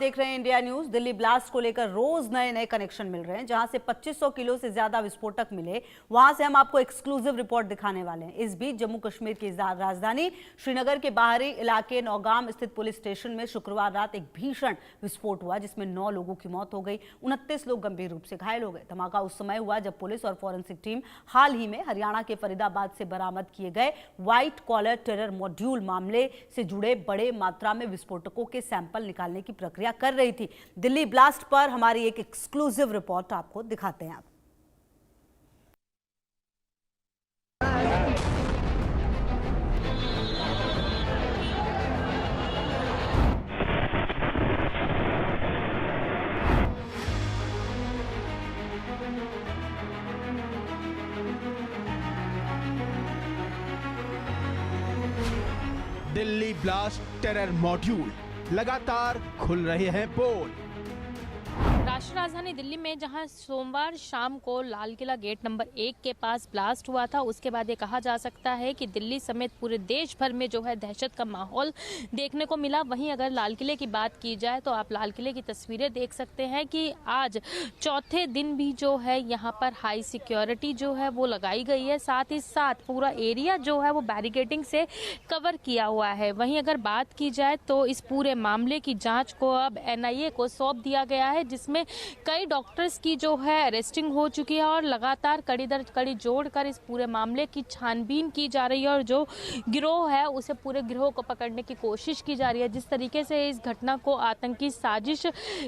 देख रहे हैं इंडिया न्यूज। दिल्ली ब्लास्ट को लेकर रोज नए नए कनेक्शन मिल रहे हैं। जहां से 2500 किलो से ज्यादा विस्फोटक मिले, वहां से हम आपको एक्सक्लूसिव रिपोर्ट दिखाने वाले हैं। इस बीच जम्मू कश्मीर की राजधानी श्रीनगर के बाहरी इलाके नौगाम स्थित पुलिस स्टेशन में शुक्रवार रात एक भीषण विस्फोट हुआ, जिसमें 9 लोगों की मौत हो गई, 29 लोग गंभीर रूप से घायल हो गए। धमाका उस समय हुआ जब पुलिस और फॉरेंसिक टीम हाल ही में हरियाणा के फरीदाबाद से बरामद किए गए व्हाइट कॉलर टेरर मॉड्यूल मामले से जुड़े बड़े मात्रा में विस्फोटकों के सैंपल निकालने की प्रक्रिया कर रही थी। दिल्ली ब्लास्ट पर हमारी एक एक्सक्लूसिव रिपोर्ट आपको दिखाते हैं। दिल्ली ब्लास्ट टेरर मॉड्यूल लगातार खुल रहे हैं पोल। राष्ट्रीय राजधानी दिल्ली में जहां सोमवार शाम को लाल किला गेट नंबर 1 के पास ब्लास्ट हुआ था, उसके बाद ये कहा जा सकता है कि दिल्ली समेत पूरे देश भर में जो है दहशत का माहौल देखने को मिला। वहीं अगर लाल किले की बात की जाए तो आप लाल किले की तस्वीरें देख सकते हैं कि आज चौथे दिन भी जो है यहाँ पर हाई सिक्योरिटी जो है वो लगाई गई है। साथ ही साथ पूरा एरिया जो है वो बैरिकेडिंग से कवर किया हुआ है। वहीं अगर बात की जाए तो इस पूरे मामले की जाँच को अब NIA को सौंप दिया गया है, जिसमें कई डॉक्टर्स की जो है अरेस्टिंग हो चुकी है और लगातार कड़ी दर कड़ी जोड़कर इस पूरे मामले की छानबीन की जा रही है और जो गिरोह है उसे पूरे गिरोह को पकड़ने की कोशिश की जा रही है। जिस तरीके से इस घटना को आतंकी साजिश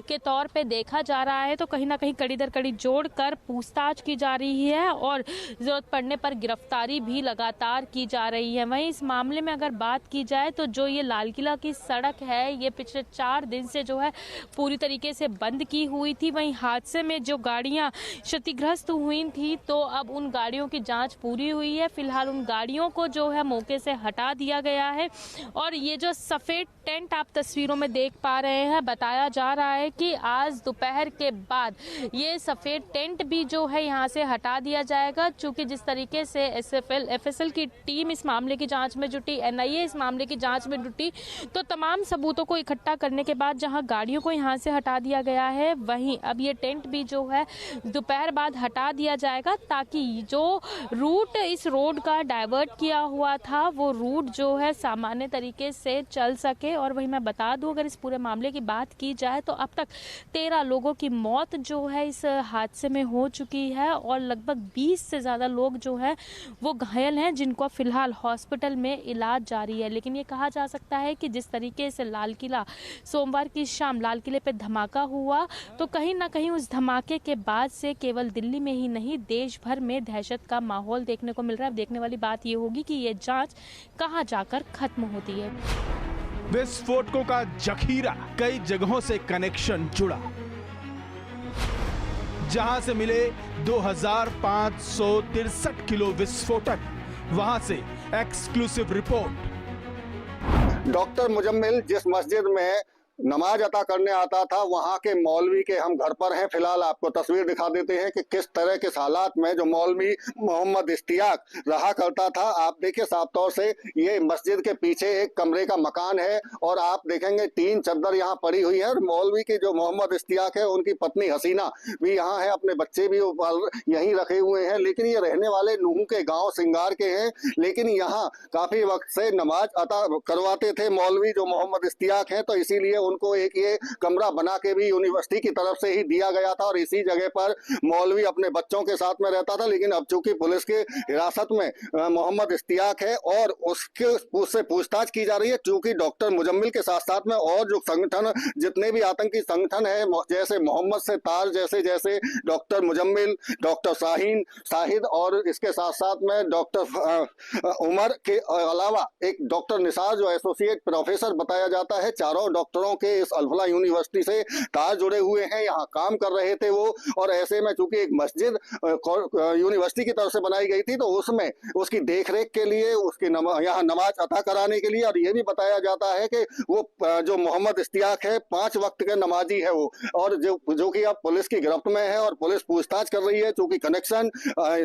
के तौर पे देखा जा रहा है, तो कहीं ना कहीं कड़ी दर कड़ी जोड़कर पूछताछ की जा रही है और जरूरत पड़ने पर गिरफ्तारी भी लगातार की जा रही है। वहीं इस मामले में अगर बात की जाए तो जो ये लाल किला की सड़क है, ये पिछले 4 दिन से जो है पूरी तरीके से बंद की हुई थी। वहीं हादसे में जो गाड़ियां क्षतिग्रस्त हुई थी, तो अब उन गाड़ियों की जांच पूरी हुई है। फिलहाल उन गाड़ियों को जो है मौके से हटा दिया गया है और ये जो सफेद टेंट आप तस्वीरों में देख पा रहे हैं, बताया जा रहा है कि आज दोपहर के बाद ये सफेद टेंट भी जो है यहाँ से हटा दिया जाएगा। चूंकि जिस तरीके से FSL की टीम इस मामले की जांच में जुटी, NIA इस मामले की जांच में जुटी, तो तमाम सबूतों को इकट्ठा करने के बाद जहाँ गाड़ियों को यहाँ से हटा दिया गया है, वहीं अब ये टेंट भी जो है दोपहर बाद हटा दिया जाएगा, ताकि जो रूट इस रोड का डाइवर्ट किया हुआ था वो रूट जो है सामान्य तरीके से चल सके। और वहीं मैं बता दूं, अगर इस पूरे मामले की बात की जाए तो अब तक 13 लोगों की मौत जो है इस हादसे में हो चुकी है और लगभग 20 से ज़्यादा लोग जो है वो घायल हैं, जिनको फिलहाल हॉस्पिटल में इलाज जारी है। लेकिन ये कहा जा सकता है कि जिस तरीके से लाल किला सोमवार की शाम लाल किले पे धमाका हुआ, तो कहीं ना कहीं उस धमाके के बाद से केवल दिल्ली में ही नहीं देश भर में दहशत का माहौल देखने को मिल रहा है। अब देखने वाली बात ये होगी कि ये जांच कहां जाकर खत्म होती है। विस्फोटकों का जखीरा, कई जगहों से कनेक्शन जुड़ा। जहां से मिले 2563 किलो विस्फोटक, वहां से एक्सक्लूसिव रिपोर्ट। डॉक्टर मुजम्मिल जिस मस्जिद में नमाज अता करने आता था, वहां के मौलवी के हम घर पर हैं। फिलहाल आपको तस्वीर दिखा देते हैं कि किस तरह के हालात में जो मौलवी मोहम्मद इश्तियाक रहा करता था। आप देखिए साफ तौर से ये मस्जिद के पीछे एक कमरे का मकान है और आप देखेंगे 3 चद्दर यहाँ पड़ी हुई है। और मौलवी के जो मोहम्मद इश्तियाक है, उनकी पत्नी हसीना भी यहाँ है, अपने बच्चे भी यहीं रखे हुए हैं। लेकिन ये रहने वाले नूह के गाँव सिंगार के हैं, लेकिन यहाँ काफी वक्त से नमाज अता करवाते थे मौलवी जो मोहम्मद इश्तियाक है, तो इसीलिए उनको एक ये कमरा बना के भी यूनिवर्सिटी की तरफ से ही दिया गया था और इसी जगह पर मौलवी अपने बच्चों के साथ में रहता था। लेकिन अब चूंकि पुलिस के हिरासत में मोहम्मद इश्तियाक है और उससे पूछताछ की जा रही है, चूंकि डॉक्टर मुजम्मिल के साथ साथ में और जो संगठन, जितने भी आतंकी संगठन है, जैसे मोहम्मद से तार जैसे डॉक्टर मुजम्मिल, डॉक्टर शाहिद और इसके साथ साथ में डॉक्टर उमर के अलावा एक डॉक्टर निसार जो एसोसिएट प्रोफेसर बताया जाता है, चारों डॉक्टरों के इस अल्फला यूनिवर्सिटी से तार जुड़े हुए हैं, यहाँ काम कर रहे थे वो। और ऐसे में चूंकि एक मस्जिद यूनिवर्सिटी की तरफ से बनाई गई थी, तो उसमें उसकी देखरेख के लिए, उसकी यहाँ नमाज अता कराने के लिए, और ये भी बताया जाता है कि वो जो मोहम्मद इश्तियाक है 5 वक्त के नमाजी है वो, और जो कि अब पुलिस की गिरफ्त में है और पुलिस पूछताछ कर रही है, चूंकि कनेक्शन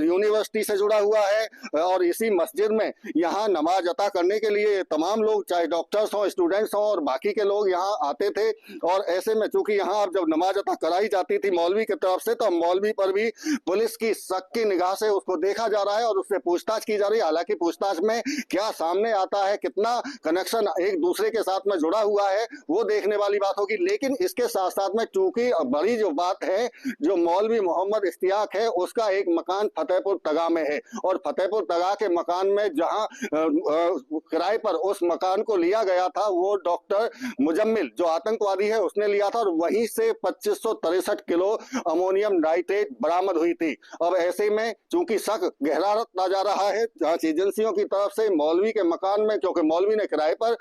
यूनिवर्सिटी से जुड़ा हुआ है। और इसी मस्जिद में यहाँ नमाज अता करने के लिए तमाम लोग, चाहे डॉक्टर्स हों, स्टूडेंट्स हों और बाकी के लोग यहाँ आते थे। और ऐसे में चूंकि यहाँ अब जब नमाज अता कराई जाती थी मौलवी की तरफ से, तो मौलवी पर भी पुलिस की शक की निगाह से उसको देखा जा रहा है और उससे पूछताछ की जा रही है। हालांकि पूछताछ में क्या सामने आता है, कितना कनेक्शन एक दूसरे के साथ में जुड़ा हुआ है, वो देखने वाली बात होगी। लेकिन इसके साथ साथ में चूंकि बड़ी जो बात है, जो मौलवी मोहम्मद इश्तियाक है उसका एक मकान फतेहपुर तगा में है, और फतेहपुर तगा के मकान में जहां किराए पर उस मकान को लिया गया था वो डॉक्टर मुजम्मिल जो आतंकवादी है उसने लिया था, और वहीं से 2563 किलो अमोनियम नाइट्रेट बरामद हुई थी। अब ऐसे में चूंकि शक गहरा होता जा रहा है जांच एजेंसियों की तरफ से मौलवी के मकान में, क्योंकि मौलवी ने किराए पर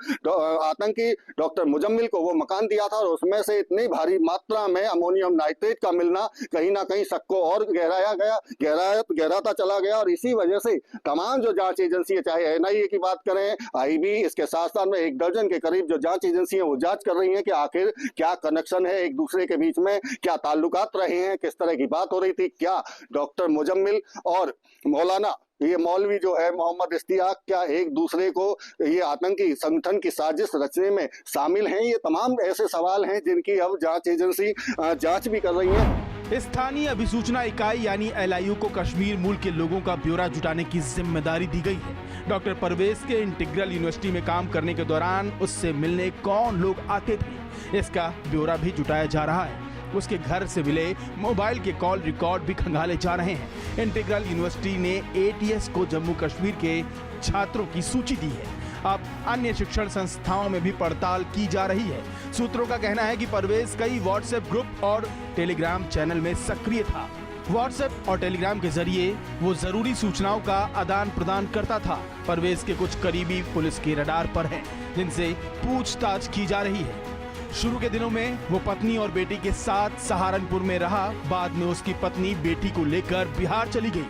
आतंकी डॉक्टर मुजम्मिल को वो मकान दिया था और उसमें से इतनी भारी मात्रा में अमोनियम नाइट्रेट का मिलना कहीं ना कहीं शक को और गहराता चला गया। और इसी वजह से तमाम जो जांच एजेंसी, चाहे एनआईए की बात करें, आईबी, इसके साथ साथ में 1 दर्जन के करीब जो जांच एजेंसियां वो जांच कर रही हैं कि आखिर क्या कनेक्शन है एक दूसरे के बीच में, क्या ताल्लुकात रहे हैं, किस तरह की बात हो रही थी, क्या डॉक्टर मुजम्मिल और मौलाना ये मौलवी जो है मोहम्मद इश्तियाक क्या एक दूसरे को ये आतंकी संगठन की साजिश रचने में शामिल हैं। ये तमाम ऐसे सवाल हैं जिनकी अब जांच एजेंसी जांच भी कर रही है। स्थानीय अभिसूचना इकाई यानी एलआईयू को कश्मीर मूल के लोगों का ब्यौरा जुटाने की जिम्मेदारी दी गई है। डॉक्टर परवेज के इंटीग्रल यूनिवर्सिटी में काम करने के दौरान उससे मिलने कौन लोग आते थे, इसका ब्यौरा भी जुटाया जा रहा है। उसके घर से मिले मोबाइल के कॉल रिकॉर्ड भी खंगाले जा रहे हैं। इंटीग्रल यूनिवर्सिटी ने एटीएस को जम्मू कश्मीर के छात्रों की सूची दी है। अब अन्य शिक्षण संस्थाओं में भी पड़ताल की जा रही है। सूत्रों का कहना है कि परवेज कई व्हाट्सएप ग्रुप और टेलीग्राम चैनल में सक्रिय था। व्हाट्सएप और टेलीग्राम के जरिए वो जरूरी सूचनाओं का आदान प्रदान करता था। परवेज के कुछ करीबी पुलिस के रडार पर हैं, जिनसे पूछताछ की जा रही है। शुरू के दिनों में वो पत्नी और बेटी के साथ सहारनपुर में रहा। बाद में उसकी पत्नी बेटी को लेकर बिहार चली गई।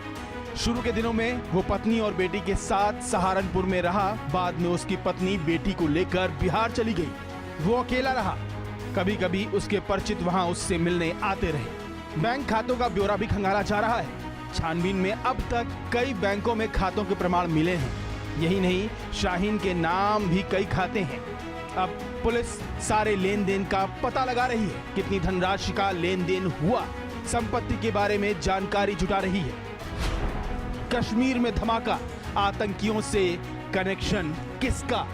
शुरू के दिनों में वो पत्नी और बेटी के साथ सहारनपुर में रहा। बाद में उसकी पत्नी बेटी को लेकर बिहार चली गई। वो अकेला रहा। कभी कभी उसके परिचित वहां उससे मिलने आते रहे। बैंक खातों का ब्यौरा भी खंगाला जा रहा है। छानबीन में अब तक कई बैंकों में खातों के प्रमाण मिले हैं। यही नहीं, शाहीन के नाम भी कई खाते हैं। अब पुलिस सारे लेन देन का पता लगा रही है। कितनी धनराशि का लेन देन हुआ, संपत्ति के बारे में जानकारी जुटा रही है। कश्मीर में धमाका, आतंकियों से कनेक्शन किसका?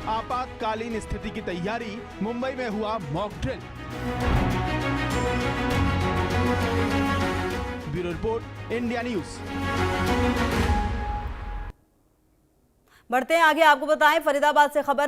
आपातकालीन स्थिति की तैयारी, मुंबई में हुआ mock drill. Bureau report, India news. बढ़ते हैं आगे, आपको बताएं फरीदाबाद से खबर है।